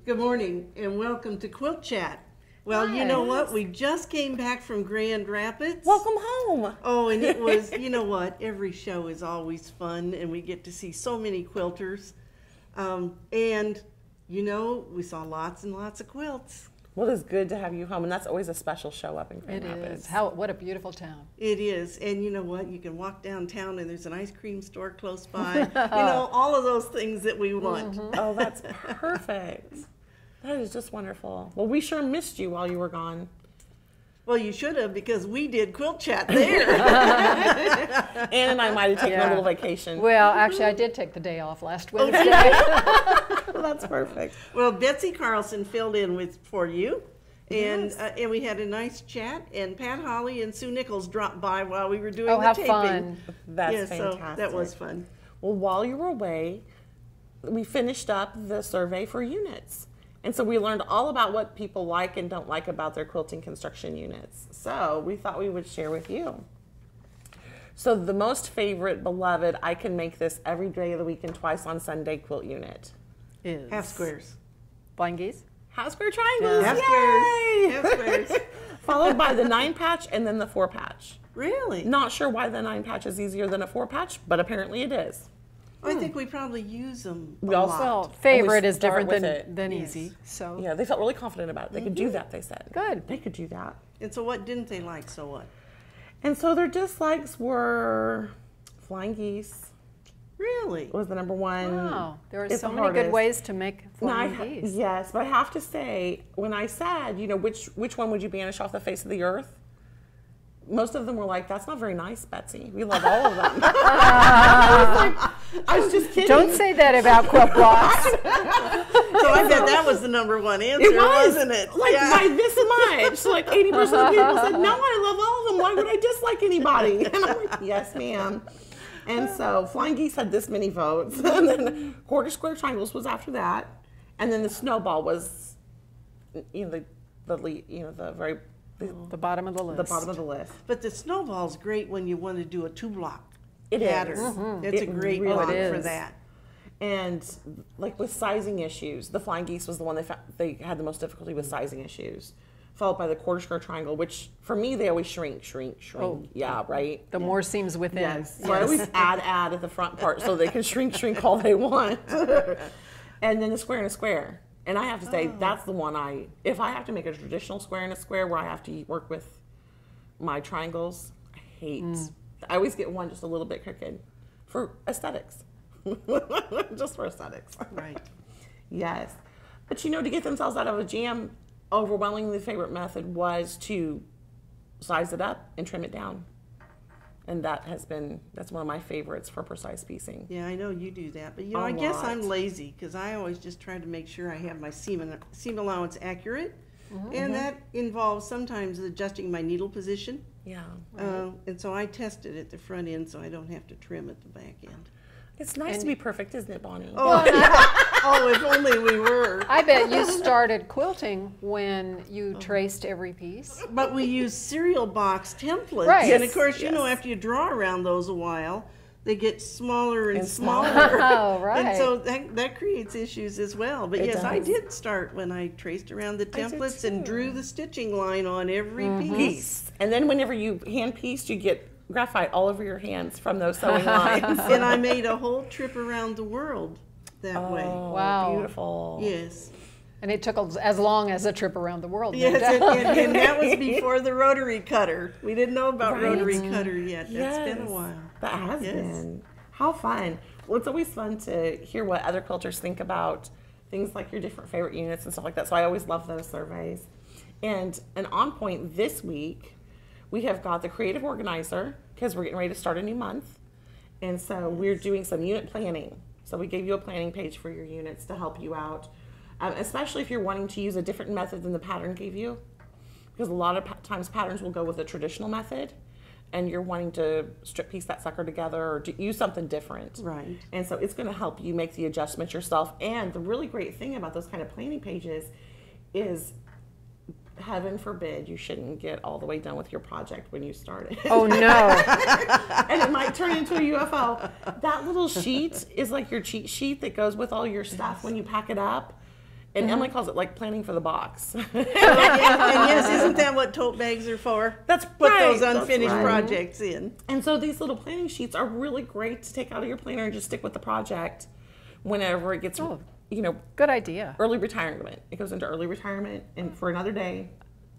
Good morning and welcome to QuiltChat. Well, Hi. You know what? We just came back from Grand Rapids. Welcome home. Oh, and it was, you know what? Every show is always fun and we get to see so many quilters. And, you know, we saw lots and lots of quilts. Well, it's good to have you home, and that's always a special show up in Grand Rapids. It is. What a beautiful town. It is. And you know what? You can walk downtown and there's an ice cream store close by. You know, all of those things that we want. Mm-hmm. Oh, that's perfect. That is just wonderful. Well, we sure missed you while you were gone. Well, you should have, because we did QuiltChat there. Ann and I might have taken a little vacation. Well, actually, I did take the day off last Wednesday. Well, that's perfect. Well, Betsy Carlson filled in for you, and and we had a nice chat. And Pat Holly and Sue Nichols dropped by while we were doing the how taping. fun! That's So fantastic. that was fun. Well, while you were away, we finished up the survey for units. And so we learned all about what people like and don't like about their quilting construction units. So we thought we would share with you. So the most favorite, beloved, I can make this every day of the week and twice on Sunday quilt unit Is Half squares. Flying geese? half square triangles. Half Yay! squares. Half squares. Followed by the 9-patch and then the 4-patch. Really? Not sure why the 9-patch is easier than a 4-patch, but apparently it is. I think we probably use them We a also- lot. Well, favorite is start different with than Yes. easy. So Yeah, they felt really confident about it. They could do that, they said. Good. They could do that. And so what didn't they like so what? And so their dislikes were flying geese Really? was the number one. wow, there are It's so the many good hardest. ways to make Now, flying geese. yes, but I have to say, when I said, you know, which one would you banish off the face of the earth? Most of them were like, that's not very nice, Betsy. We love all of them. I was just kidding. Don't say that about quilt blocks. So I bet that was the number one answer, It was, wasn't it? like by this much. So like 80% of people said, no, I love all of them. Why would I dislike anybody? And I'm like, yes, ma'am. And so flying geese had this many votes. And then quarter square triangles was after that. And then the snowball was, you know, The bottom of the list. the bottom of the list. But the snowball's great when you want to do a 2-block It is. pattern. It's a It great really block is. for that. And like with sizing issues, the flying geese was the one they had the most difficulty with sizing issues, followed by the quarter square triangle, which for me they always shrink. Oh. Yeah, right. The more seams within. Yes. So I always add at the front part so they can shrink all they want. And then the square and a square. And I have to say that's the one if I have to make a traditional square and a square where I have to work with my triangles, I hate. I always get one just a little bit crooked for aesthetics. Just for aesthetics. Right. Yes. But you know, to get themselves out of a jam, overwhelmingly the favorite method was to size it up and trim it down. And that's one of my favorites for precise piecing. Yeah, I know you do that. But, you know, A I guess lot. I'm lazy because I always just try to make sure I have my seam allowance accurate. And that involves sometimes adjusting my needle position. Yeah. And so I test it at the front end so I don't have to trim at the back end. It's nice to be perfect, isn't it, Bonnie? Oh, if only we were. I bet you started quilting when you traced every piece. But we use cereal box templates. Right. And of Yes, course, you know, yes. after you draw around those a while, they get smaller and And smaller. Oh, right. And so that creates issues as well. But It yes, I does. did start when I traced around the did templates and too. drew the stitching line on every piece. Piece. And then whenever you hand pieced, you get graphite all over your hands from those sewing lines. And I made a whole trip around the world that way. Oh, Wow. beautiful. Yes. And it took as long as a trip around the world. Yes, didn't it? and that was before the rotary cutter. We didn't know about Right. rotary cutter yet. That's been a Yes. while. That has Yes. been. How fun. Well, it's always fun to hear what other quilters think about things like your different favorite units and stuff like that. So I always love those surveys. And on point this week, we have got the creative organizer because we're getting ready to start a new month. And so we're doing some unit planning. So we gave you a planning page for your units to help you out, especially if you're wanting to use a different method than the pattern gave you. Because a lot of times patterns will go with a traditional method and you're wanting to strip piece that sucker together or to use something different. Right. And so it's going to help you make the adjustments yourself. And the really great thing about those kind of planning pages is, heaven forbid, you shouldn't get all the way done with your project when you start it. Oh, no. And it might turn into a UFO. That little sheet is like your cheat sheet that goes with all your stuff when you pack it up. And Emily calls it like planning for the box. And yes, isn't that what tote bags are for? That's Put right, those that's unfinished right. projects in. And so these little planning sheets are really great to take out of your planner and just stick with the project whenever it gets, Good idea. early retirement. It goes into early retirement and for another day.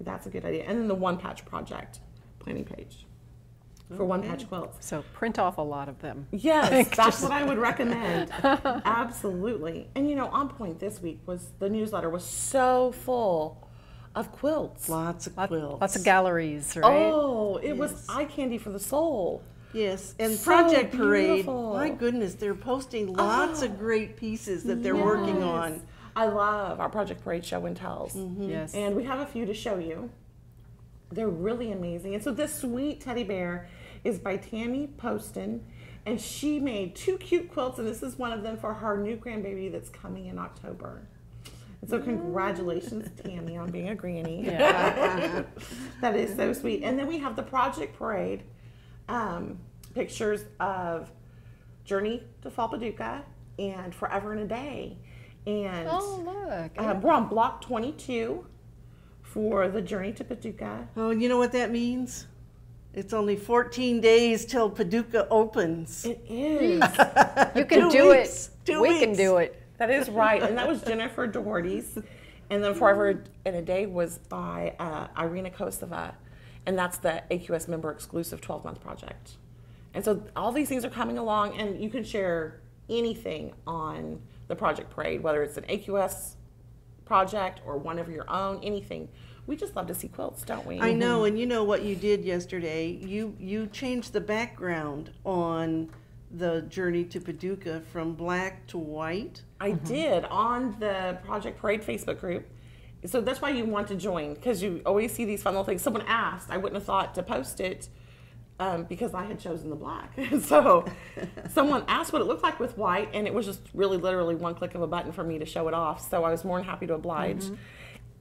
That's a good idea. And then the one patch project planning page for one patch quilts. So print off a lot of them. Yes, that's what I would recommend. Absolutely. And on point this week was the newsletter was so full of quilts. Lots of quilts. Lots of galleries, right? Oh, it was eye candy for the soul. Yes, and So Project Parade, beautiful. my goodness, they're posting lots of great pieces that they're working on. I love our Project Parade show and tells. Yes. And we have a few to show you. They're really amazing. And so this sweet teddy bear is by Tammy Poston, and she made 2 cute quilts, and this is one of them for her new grandbaby that's coming in October. And so congratulations, Tammy, on being a granny. Yeah. That is so sweet. And then we have the Project Parade pictures of Journey to Fall Paducah and Forever in a Day. And Oh, look. we're on block 22 for the Journey to Paducah. Oh, you know what that means? It's only 14 days till Paducah opens. It is. You can 2 do weeks, it. 2 We can weeks. do it. That is right. And that was Jennifer Doherty's. And then Forever in a Day was by Irina Kosova. And that's the AQS member exclusive 12-month project. And so all these things are coming along, and you can share anything on the Project Parade, whether it's an AQS project or one of your own, anything. We just love to see quilts, don't we? I know, and you know what you did yesterday? You changed the background on the Journey to Paducah from black to white. I did on the Project Parade Facebook group. So that's why you want to join, because you always see these fun little things. Someone asked, I wouldn't have thought to post it because I had chosen the black. So someone asked what it looked like with white, and it was just really literally one click of a button for me to show it off. So I was more than happy to oblige.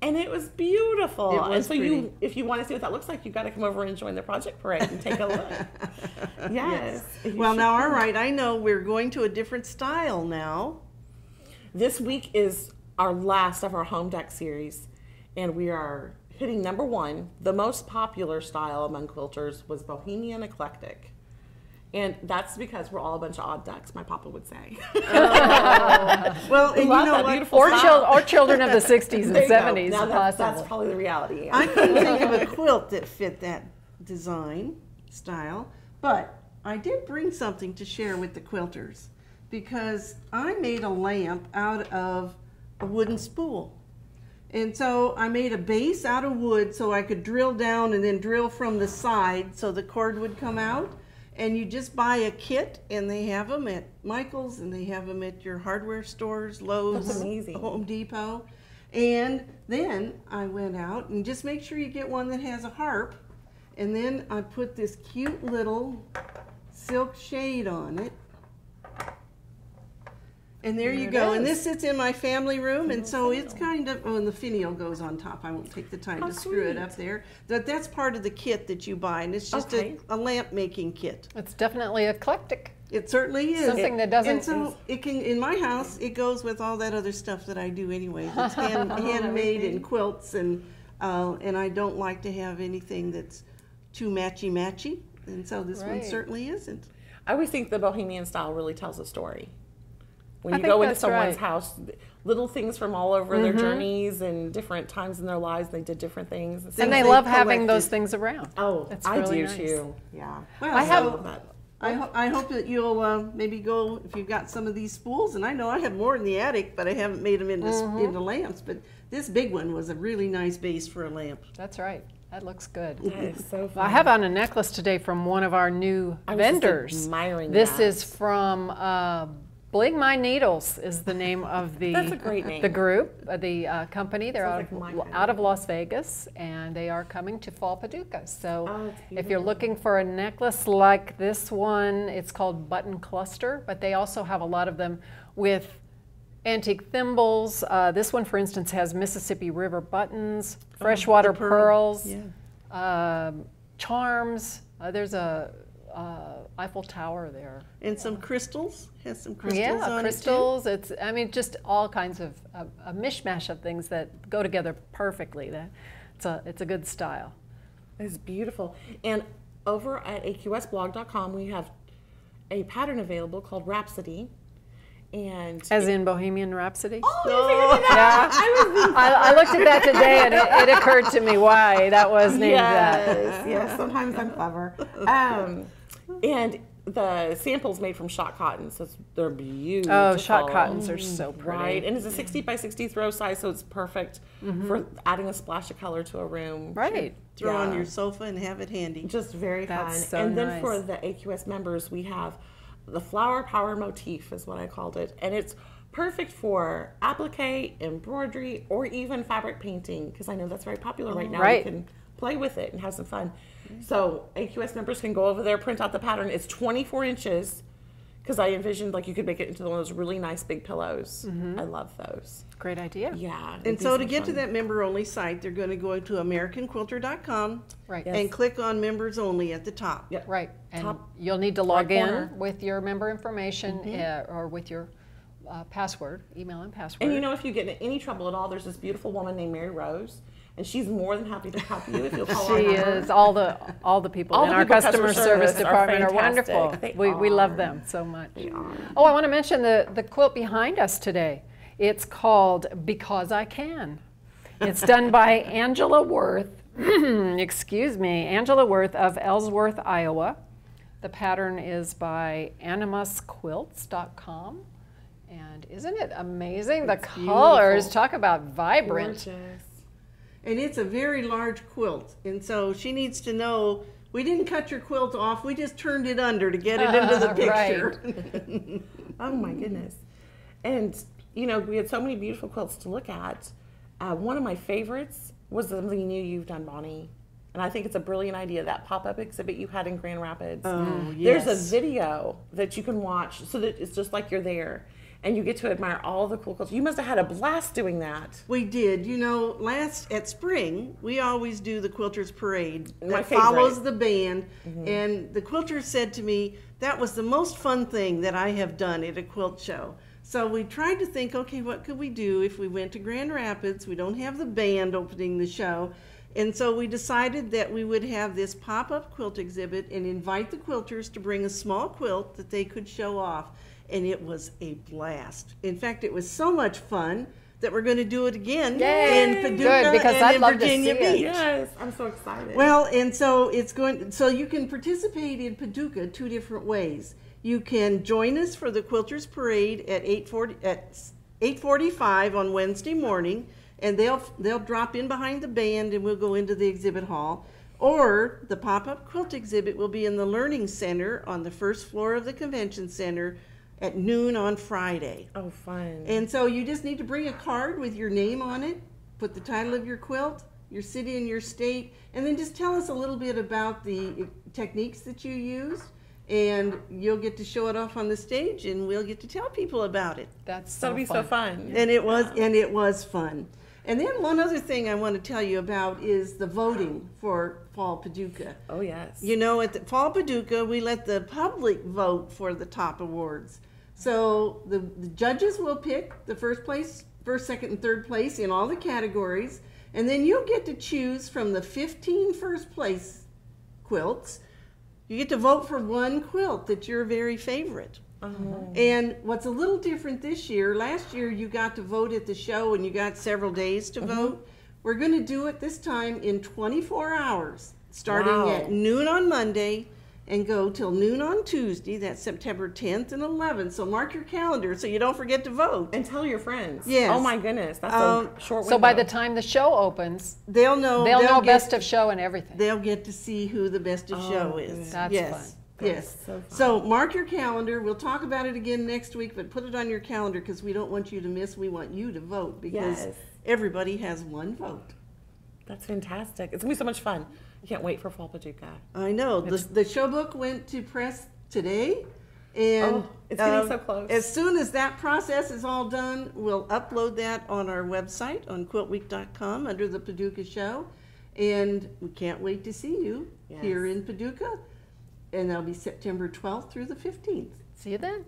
And it was beautiful. It was and so pretty. if you want to see what that looks like, you got to come over and join the Project Parade and take a look. Yes. You Well, should now, all come. right, I know we're going to a different style now. This week is our last of our home deck series, and we are hitting number 1. The most popular style among quilters was Bohemian eclectic. And that's because we're all a bunch of odd ducks, my papa would say. Well, and you Love know that what? beautiful Or, style. or children of the 60s and There you go. 70s, Now that's possibly. probably the reality. I couldn't think of a quilt that fit that design style, but I did bring something to share with the quilters because I made a lamp out of a wooden spool. And so I made a base out of wood so I could drill down and then drill from the side so the cord would come out. And you just buy a kit, and they have them at Michael's, and they have them at your hardware stores, Lowe's, That's amazing. Home Depot. And then I went out and just make sure you get one that has a harp. And then I put this cute little silk shade on it. And there you go. And this sits in my family room, and so it's kind of, oh, and the finial goes on top. I won't take the time to screw it up there. But that's part of the kit that you buy, and it's just Okay. a lamp making kit. It's definitely eclectic. It certainly is. Something that doesn't- And so it can, in my house, it goes with all that other stuff that I do anyway. It's handmade and quilts, and I don't like to have anything that's too matchy-matchy. And so this one Right. certainly isn't. I always think the Bohemian style really tells a story. When I you think go into that's someone's right. house, little things from all over their journeys and different times in their lives, they did different things. And Things they they love having collected. those things around. Oh, That's I really do nice. too. Yeah. Well, I have- so I hope that you'll maybe go, if you've got some of these spools, and I know I have more in the attic, but I haven't made them into lamps. But this big one was a really nice base for a lamp. That's right. That looks good. That is so fun. Well, I have on a necklace today from one of our new I was just vendors. admiring This that. is from Bling My Needles is the name of the That's a great name. the group, the company. They're Sounds like my out of Las Vegas, and they are coming to Fall Paducah. So Oh, it's if you're beautiful. looking for a necklace like this one, it's called Button Cluster, but they also have a lot of them with antique thimbles. This one, for instance, has Mississippi River buttons, freshwater the pearl. pearls, Yeah. charms. There's a Eiffel Tower there. And some crystals, has some crystals Yeah, on crystals. It's, I mean, just all kinds of a mishmash of things that go together perfectly. It's a good style. It's beautiful. And over at AQSblog.com, we have a pattern available called Rhapsody. And As in Bohemian Rhapsody? oh, you figured it out. Yeah. I looked at that today, and it occurred to me why that was named that. Yes, sometimes I'm clever. And the sample's made from shot cotton, so they're beautiful. Oh, shot cottons are so pretty. Right, and it's a 60 by 60 throw size, so it's perfect for adding a splash of color to a room. Right. Throw on your sofa and have it handy. Just very That's fun. so and then nice. for the AQS members, we have the Flower Power Motif is what I called it. And it's perfect for applique, embroidery, or even fabric painting, because I know that's very popular right now. Right. You can play with it and have some fun. So AQS members can go over there, print out the pattern. It's 24 inches, because I envisioned like you could make it into one of those really nice big pillows. I love those. Great idea. Yeah. it'd And be so to so get to fun. that member-only site, they're going to go to AmericanQuilter.com Right. and click on Members Only at the top. Yep. Right. And Top you'll need to log in corner. with your member information or with your password, email and password. And you know, if you get in any trouble at all, there's this beautiful woman named Mary Rose, and she's more than happy to help you if you'll call She her. is. All the people All in the our people in customer customer service service are department are fantastic. wonderful. They We love are. them so much. They are. Oh, I want to mention the quilt behind us today. It's called Because I Can. It's done by Angela Wirth. Excuse me, Angela Wirth of Ellsworth, Iowa. The pattern is by animasquilts.com. And isn't it amazing? The colors, beautiful. talk about vibrant. Gorgeous. And it's a very large quilt. And so she needs to know, we didn't cut your quilt off, we just turned it under to get it into the picture. Oh my goodness. And you know, we had so many beautiful quilts to look at. One of my favorites was something new you've done, Bonnie. And I think it's a brilliant idea, that pop-up exhibit you had in Grand Rapids. Oh, There's yes. a video that you can watch so that it's just like you're there. And you get to admire all the cool quilts. You must have had a blast doing that. We did. You know, at spring, we always do the Quilters Parade My that favorite. follows the band. And the quilters said to me, that was the most fun thing that I have done at a quilt show. So we tried to think, okay, what could we do if we went to Grand Rapids? We don't have the band opening the show. And so we decided that we would have this pop-up quilt exhibit and invite the quilters to bring a small quilt that they could show off. And it was a blast. In fact, it was so much fun that we're going to do it again Yay! in Paducah Good, because and I'd in love to Virginia see it. Beach. Yes, I'm so excited. Well, and so so you can participate in Paducah two different ways. You can join us for the Quilters Parade at 8:45 on Wednesday morning, and they'll drop in behind the band, and we'll go into the exhibit hall. Or the pop-up quilt exhibit will be in the Learning Center on the first floor of the Convention Center at noon on Friday. Oh, fun. And so you just need to bring a card with your name on it, put the title of your quilt, your city and your state, and then just tell us a little bit about the techniques that you used, and you'll get to show it off on the stage, and we'll get to tell people about it. That's so That'll be so fun. And it was fun. And then one other thing I want to tell you about is the voting for Fall Paducah. Oh, yes. You know, at the Fall Paducah, we let the public vote for the top awards. So the judges will pick the first, second, and third place in all the categories, and then you'll get to choose from the 15 first place quilts. You get to vote for one quilt that's your very favorite. And what's a little different this year, last year you got to vote at the show and you got several days to vote. We're going to do it this time in 24 hours, starting at noon on Monday and go till noon on Tuesday. That's September 10th and 11th. So mark your calendar so you don't forget to vote. And tell your friends. Yes. Oh, my goodness. That's a short window. So by the time the show opens, They'll know they'll best of show and everything. They'll get to see who the best of show is. That's yes. fun. Yes. So fun. So mark your calendar. We'll talk about it again next week, but put it on your calendar because we don't want you to miss. We want you to vote because Yes. everybody has one vote. That's fantastic. It's going to be so much fun. I can't wait for Fall Paducah. I know. The show book went to press today. And it's getting so close. As soon as that process is all done, we'll upload that on our website on QuiltWeek.com under the Paducah show. And we can't wait to see you here in Paducah. and that'll be September 12th through the 15th. See you then.